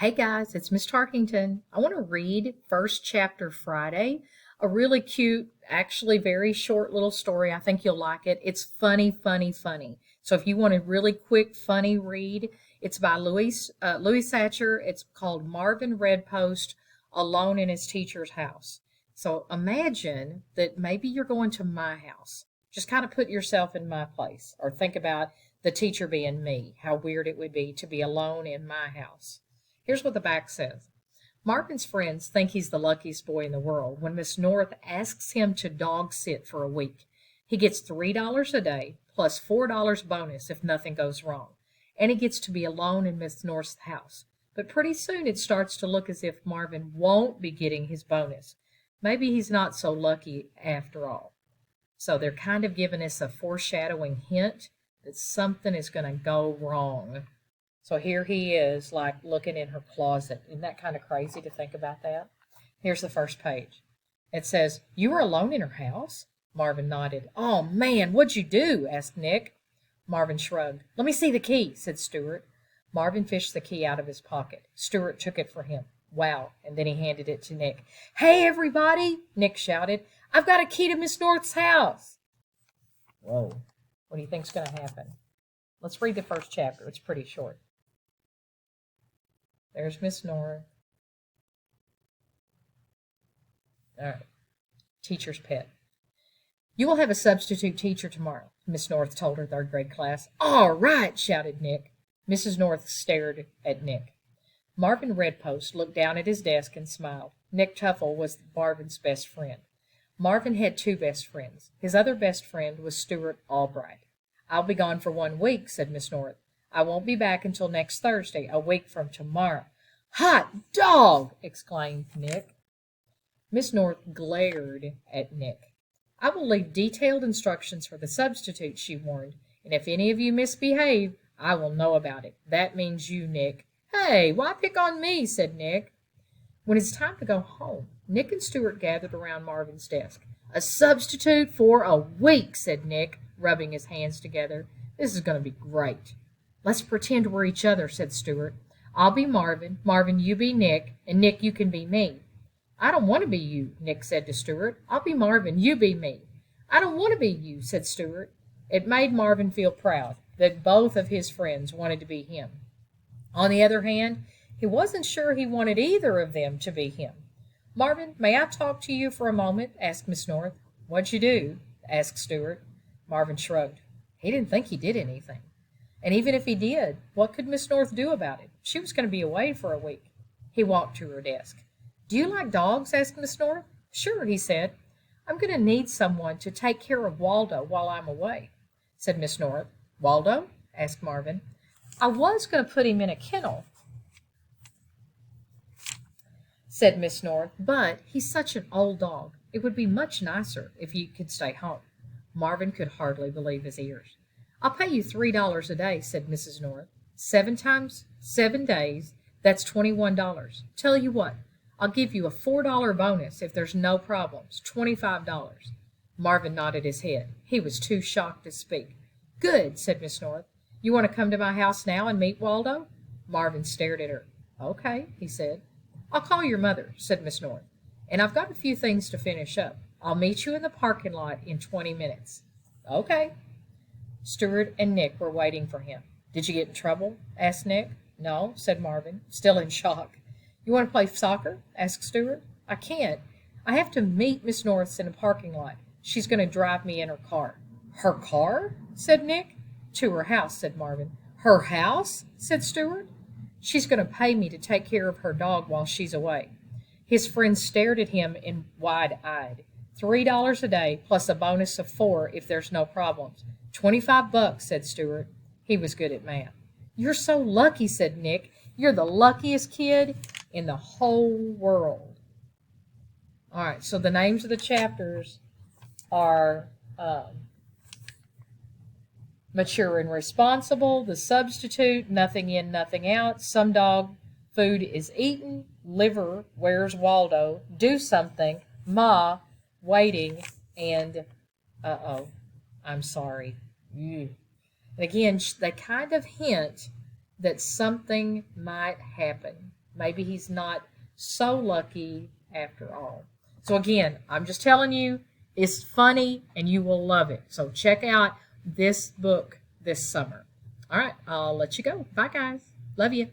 Hey guys, it's Miss Tarkington. I want to read First Chapter Friday, a really cute, actually very short little story. I think you'll like it. It's funny, funny, funny. So if you want a really quick, funny read, it's by Louis Satcher. It's called Marvin Redpost, Alone in His Teacher's House. So imagine that maybe you're going to my house. Just kind of put yourself in my place, or think about the teacher being me. How weird it would be to be alone in my house. Here's what the back says. Marvin's friends think he's the luckiest boy in the world when Miss North asks him to dog sit for a week. He gets $3 a day plus $4 bonus if nothing goes wrong, and he gets to be alone in Miss North's house. But pretty soon it starts to look as if Marvin won't be getting his bonus. Maybe he's not so lucky after all. So they're kind of giving us a foreshadowing hint that something is going to go wrong. So here he is, like looking in her closet. Isn't that kind of crazy to think about that? Here's the first page. It says, "You were alone in her house?" Marvin nodded. "Oh, man, what'd you do?" asked Nick. Marvin shrugged. "Let me see the key," said Stewart. Marvin fished the key out of his pocket. Stewart took it for him. Wow, and then he handed it to Nick. "Hey, everybody," Nick shouted. "I've got a key to Miss North's house." Whoa, what do you think's going to happen? Let's read the first chapter. It's pretty short. There's Miss North. All right. Teacher's pet. "You will have a substitute teacher tomorrow," Miss North told her third grade class. "All right," shouted Nick. Mrs. North stared at Nick. Marvin Redpost looked down at his desk and smiled. Nick Tuffle was Marvin's best friend. Marvin had two best friends. His other best friend was Stewart Albright. "I'll be gone for 1 week," said Miss North. "I won't be back until next Thursday, a week from tomorrow." "Hot dog!" exclaimed Nick. Miss North glared at Nick. "I will leave detailed instructions for the substitute," she warned, "and if any of you misbehave, I will know about it. That means you, Nick." "Hey, why pick on me?" said Nick. When it's time to go home, Nick and Stewart gathered around Marvin's desk. "A substitute for a week," said Nick, rubbing his hands together. "This is going to be great." "Let's pretend we're each other," said Stewart. "I'll be Marvin, Marvin, you be Nick, and Nick, you can be me." "I don't want to be you," Nick said to Stewart. "I'll be Marvin, you be me." "I don't want to be you," said Stewart. It made Marvin feel proud that both of his friends wanted to be him. On the other hand, he wasn't sure he wanted either of them to be him. "Marvin, may I talk to you for a moment?" asked Miss North. "What'd you do?" asked Stewart. Marvin shrugged. He didn't think he did anything. And even if he did, what could Miss North do about it? She was going to be away for a week. He walked to her desk. "Do you like dogs?" asked Miss North. "Sure," he said. "I'm going to need someone to take care of Waldo while I'm away," said Miss North. "Waldo?" asked Marvin. "I was going to put him in a kennel," said Miss North, "but he's such an old dog. It would be much nicer if you could stay home." Marvin could hardly believe his ears. "I'll pay you $3 a day," said Mrs. North. 7 times 7 days, that's $21. Tell you what, I'll give you a $4 bonus if there's no problems, $25. Marvin nodded his head. He was too shocked to speak. "Good," said Miss North. "You want to come to my house now and meet Waldo?" Marvin stared at her. "Okay," he said. "I'll call your mother," said Miss North. "And I've got a few things to finish up. I'll meet you in the parking lot in 20 minutes. "Okay." Stewart and Nick were waiting for him. "Did you get in trouble?" asked Nick. "No," said Marvin, still in shock. "You want to play soccer?" asked Stewart. "I can't. I have to meet Miss North in a parking lot. She's going to drive me in her car." "Her car?" said Nick. "To her house," said Marvin. "Her house?" said Stewart. "She's going to pay me to take care of her dog while she's away." His friends stared at him in wide-eyed. $3 a day plus a bonus of 4 if there's no problems. $25, said Stewart. He was good at math. "You're so lucky," said Nick. "You're the luckiest kid in the whole world." All right, so the names of the chapters are Mature and Responsible, The Substitute, Nothing In, Nothing Out, Some Dog Food Is Eaten, Liver, Where's Waldo, Do Something, Ma, Waiting, and Uh-oh, I'm sorry. And again, they kind of hint that something might happen. maybe he's not so lucky after all. So again, I'm just telling you, it's funny and you will love it. So check out this book this summer. All right, I'll let you go. Bye, guys. Love you.